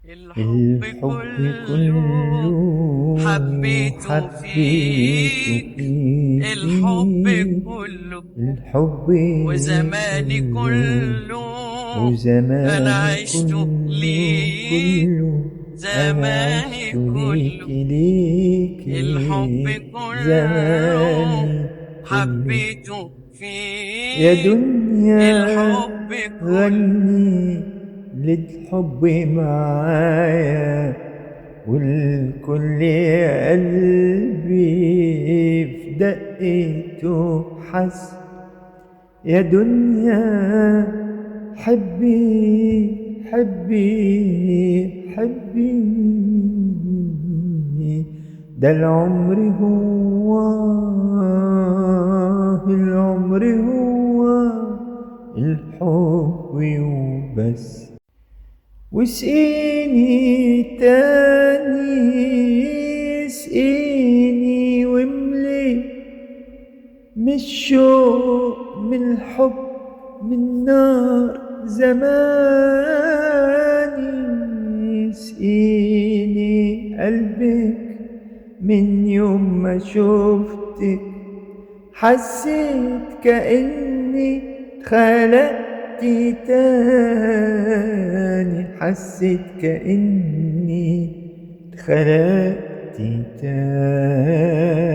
الحب كله حبيته فيك، الحب كله الحب وزماني كله كله أنا وزماني عشته ليك، أنا زماني عشت ليك كله الحب كله زماني كله. حبيته يا فيك، دنيا الحب كله غني للحب معايا، والكل قلبي في دقته حس. يا دنيا حبي حبي حبي، ده العمر هو العمر هو الحب وبس. واسقيني تاني اسقيني واملي من الشوق من الحب من نار زماني. اسقيني قلبك من يوم ما شفتك، حسيت كأني اتخلقت تاني، حسيت كأني اتخلقت تاني.